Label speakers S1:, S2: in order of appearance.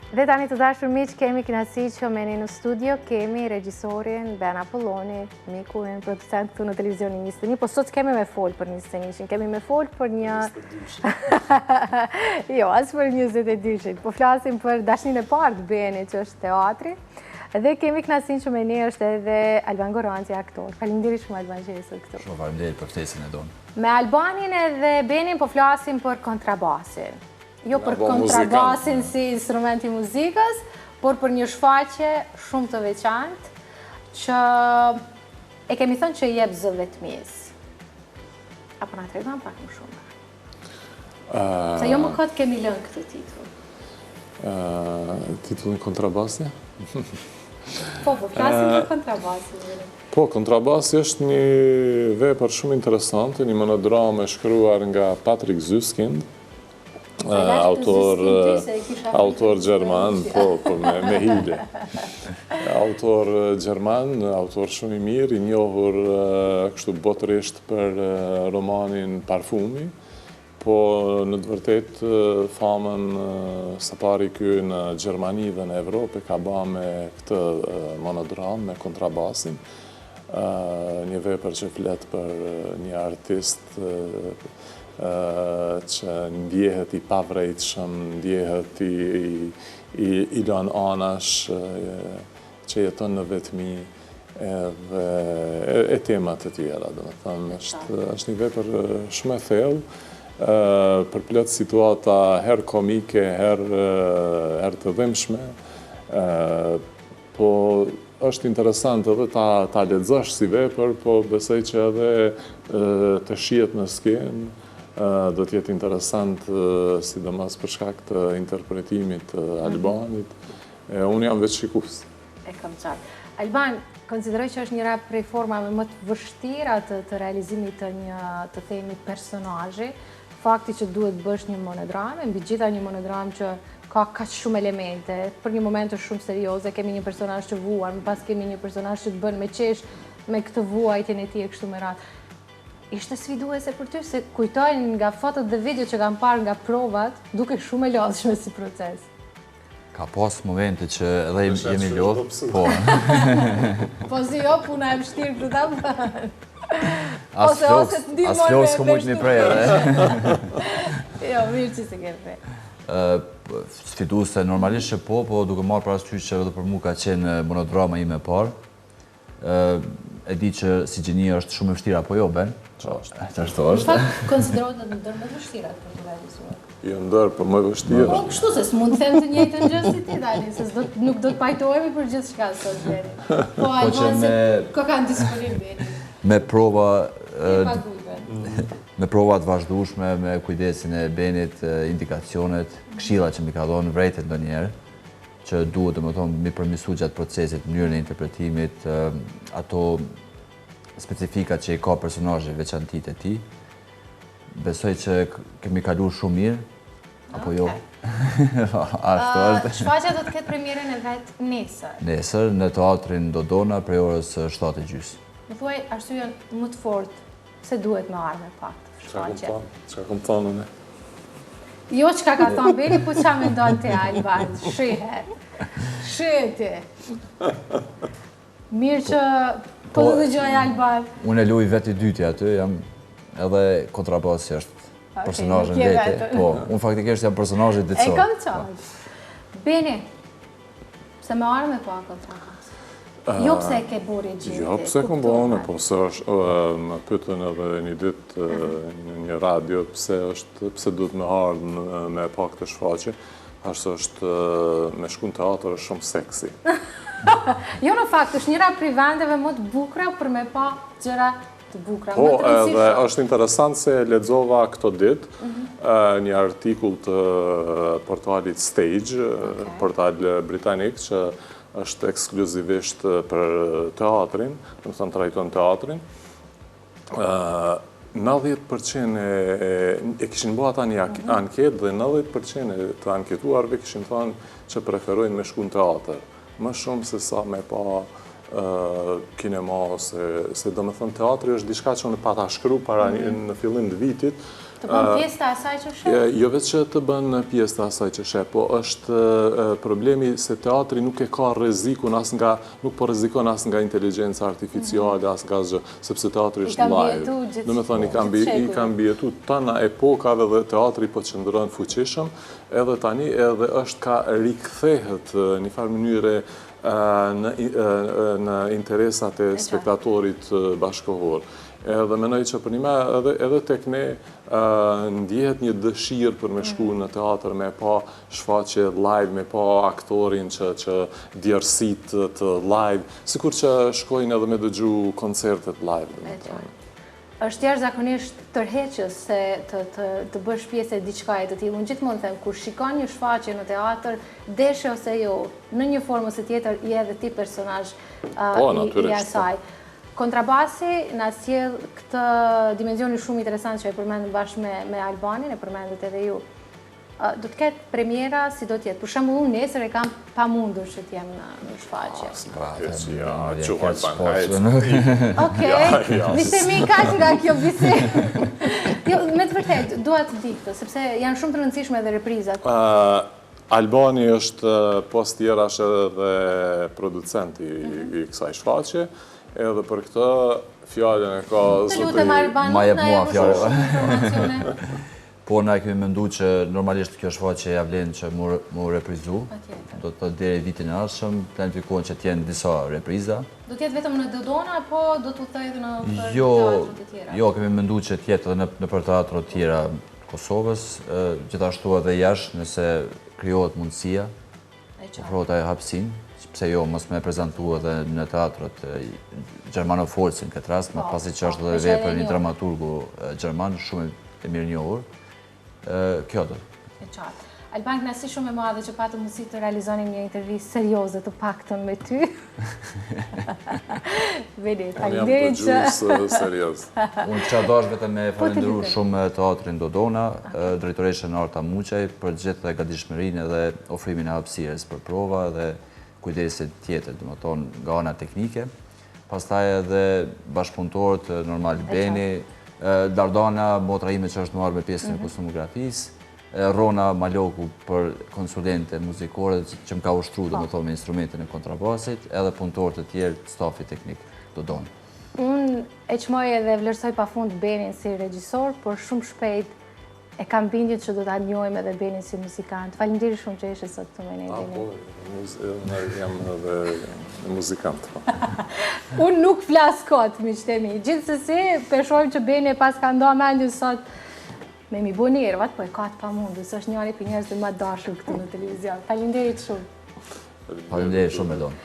S1: Dhe tani të dashur miq, kemi kënaqësi që me ne në studio kemi regjisorin Ben Apolloni, miku im producent këtu në televizionin 21, po sot kemi me fol për 21-shin, kemi me fol për një... Jo, as për 22-shin, po flasim për dashnin e parë të Benit që është teatri, dhe kemi kënaqësinë që me ne është edhe Alban Goranci, aktor. Faleminderit shumë Alban që jesi këtu.
S2: Shumë faleminderit për ftesën e tonë.
S1: Me Albanin edhe Benin po flasim për kontrabasin. Jo për kontrabasin si instrument i muzikës, por për një shfaqje shumë të veçantë që e kemi thënë që jep zë vetmis. Apo na tregon pak më shumë? Se jo më këtë kemi lënë këtë titull.
S3: Titullin kontrabasi?
S1: Po flasim për kontrabasin.
S3: Po, kontrabasi është një vepër shumë interesante, një monodramë e shkruar nga Patrick Süskind, autor Gjerman, po me hile. Autor Gjerman, autor shumë i mirë, i njohur kështu botërisht për romanin Parfumi, po në të vërtet famën së pari ky në Gjermani dhe në Evropë ka ba me këtë monodram, me kontrabasin. Një vepër që flet për një artist që ndjehet i pavrejtshëm, ndjehet i lën anash, që jeton në vetmi, e temat të tjera, do të thënë, është një vepër shumë e thellë, për plot situata her komike, her të dhimbshme, po është interesant edhe ta lexosh si vepër, po besoj që edhe të shihet në skenë, do t'jetë interesant, sidomos për shkak të interpretimit të Albanit. Unë jam veç shikues.
S1: E kam qartë. Alban, konsideroj që është njëra prej formave më të vështira të realizimit të një, të themi, personazhi, fakti që duhet bësh një monodramë, mbi gjitha një monodramë që ka kaq shumë elemente, për një moment është shumë serioze, kemi një personazh të vuar, më pas kemi një personazh që të bën me qesh me këtë vuajtjen e tij e kështu me radhë. Ishte sfiduese për ty, se kujtojnë nga fotot dhe video që kam parë nga provat, duke shumë e lodhshme si proces.
S2: Ka pas momente që edhe jemi lodhë, po.
S1: Po si jo, puna e vështirë këtë ta bërë.
S2: As lodhë s'ko mujtë një prej edhe.
S1: Jo, mirë që se ke prej.
S2: Sfiduese normalisht që po duke marrë parasysh që edhe për mu ka qenë monodrama ime parë. E di që si gjenia është shumë e vështira, po jo, Ben? Qashtu është.
S1: Në fakt, konsiderohet në ndër më vështirat për të realizuar.
S3: Jo ndër, për më vështirë.
S1: Po, kështu se s'mund të them të njëjtën gjë si ti, Dani, se nuk do të pajtohemi për gjithë shka sot, Beni. Po, Alban, se ko kanë disponim, Beni.
S2: Me prova...
S1: Me
S2: provat vazhdueshme, me kujdesin e Benit, indikacionet, këshilla që mi ka dhonë vrejtet ndonjëherë, që duhet dhe më thonë mi përmisu gjatë procesit, mënyrën e interpretimit, ato specifikat që i ka personazhi veçantit e ti. Besoj që kemi kaluar shumë mirë, apo jo? Ashtu është.
S1: Shfaqja do të ketë premierën e vet nesër.
S2: Nesër, në teatrin Dodona, prej orës 7:30.
S1: Më thuaj arsyeën më të fortë se duhet me ardhmë pak shfaqje.
S3: Çka kom thënë unë?
S1: Jo çka ka thënë Beni, po çka mendon ti Alban? Shiheti. Mirë që po të dëgjoj Alban.
S2: Unë e luaj vetë i dyti aty, jam edhe kontrabasi është personazhi vetë. Po, unë faktikisht jam personazhi ditësor.
S1: E kam qartë. Beni, pse më ardhmë pa kontrabas? Jo pse e ke bërë gjithë.
S3: Jo pse kom bërë, po se është, më pyetën edhe një ditë në një radio, pse duhet me ardhë me pa këtë shfaqje, ashtu është me shku në teatr është shumë seksi.
S1: Jo në fakt, është njëra prej vendeve më të bukura për me pa gjëra të bukura.
S3: Po, edhe është interesant se lexova këto ditë një artikull të portalit Stage, portal britanik, që është ekskluzivisht për teatrin, do të thënë trajton teatrin. 90% e kishin bërë ata një anketë dhe 90% të anketuarve kishin thënë që preferojnë me shku në teatr. Më shumë se sa me pa kinema, se do me thënë teatri është diçka që unë pata shkru para në fillim të vitit,
S1: Të bën pjesë të asaj që sheh?
S3: Jo vetë që të bën pjesë të asaj që sheh, po është problemi se teatri nuk e ka rrezikun nuk po rrezikon as nga inteligjenca artificiale, as nga asgjë, sepse teatri është live. Domethënë i ka mbijetu tana epokave dhe teatri po qëndron fuqishëm, edhe tani edhe është ka rikthehet në një farë mënyre në interesat e spektatorit bashkëkohor. Edhe menoj që për një edhe tek ne ndjehet një dëshirë për me shku në teatr, me pa shfaqje live, me pa aktorin që djersit të live, sikur që shkojnë edhe me dëgju koncertet live.
S1: Është jashtëzakonisht tërheqës se të bësh pjesë e diçka e të tillë. Unë gjithmonë them, kur shikon një shfaqje në teatr, deshe ose jo, në një formë ose tjetër je edhe ti personazh i asaj. Kontrabasi na sjell këtë dimensionin shumë interesant që e përmendëm bashkë me Albanin, e përmendët edhe ju. Do të ketë premiera si do të jetë. Për shembull, unë nesër e kam pamundur që të jem në shfaqje. Okej, nisemi kaq nga kjo bisedë. Jo, me të vërtetë, dua të di këtë, sepse janë shumë të rëndësishme edhe reprizat.
S3: Albani është post tjerash edhe producenti i kësaj shfaqje. Edhe për këtë fjallën e ka
S1: zotëri.
S2: Ma jep mua fjallën. Po na kemi mendu që normalisht kjo shfaqje ja vlen që mu reprizu. Do të deri vitin e ardhshëm, planifikohen që t'jenë disa repriza.
S1: Do t'jetë vetëm në Dodona, apo do t'u thej edhe në teatrat të tjera?
S2: Jo, kemi mendu që t'jetë edhe në për teatrat tjera Kosovës, gjithashtu edhe jashtë nëse krijohet mundësia, ofrohet ajo hapësinë. Pse jo, mos me prezentu edhe në teatrët Gjermanofolsin këtë rast, më pasi që është edhe vepër një dramaturgu Gjerman, shumë e mirë njohur. Kjo do.
S1: E qartë. Alban, kënaqësi shumë e madhe që patëm mundësi të realizonim një intervistë serioze të paktën me ty. Vedi, faleminderit që...
S3: serioz.
S2: Unë kisha dashur vetëm me falenderu shumë teatrin Dodona, drejtoreshën Arta Muqaj, për gjithë gatishmërinë edhe ofrimin e hapësirës për prova dhe kujdesit tjetër, dhe më tonë nga ana teknike. Pastaj edhe bashkëpunëtorët, normal Beni, Dardana, motra ime që është marrë me pjesën e kostumografisë, Rona Maloku për konsulente muzikore që më ka ushtru, dhe më tonë me instrumentin e kontrabasit, edhe punëtorët e tjerë, stafi teknik Dodona.
S1: Unë e qmoj edhe vlerësoj pafund Benin si regjisor, por shumë shpejt e kam bindjen që do ta njohim edhe Benin si muzikant. Faleminderit shumë që ishe sot këtu me ne, Beni.
S3: Jam edhe muzikant.
S1: Unë nuk flas kot, miqtemi. Gjithsesi, peshojmë që Beni pas ka nda mendjen sot me mi bo nervat, po e ka të pamundur, së është njëri për njerëzve më dashur këtu në televizion. Faleminderit shumë.
S2: Faleminderit shumë, Edon.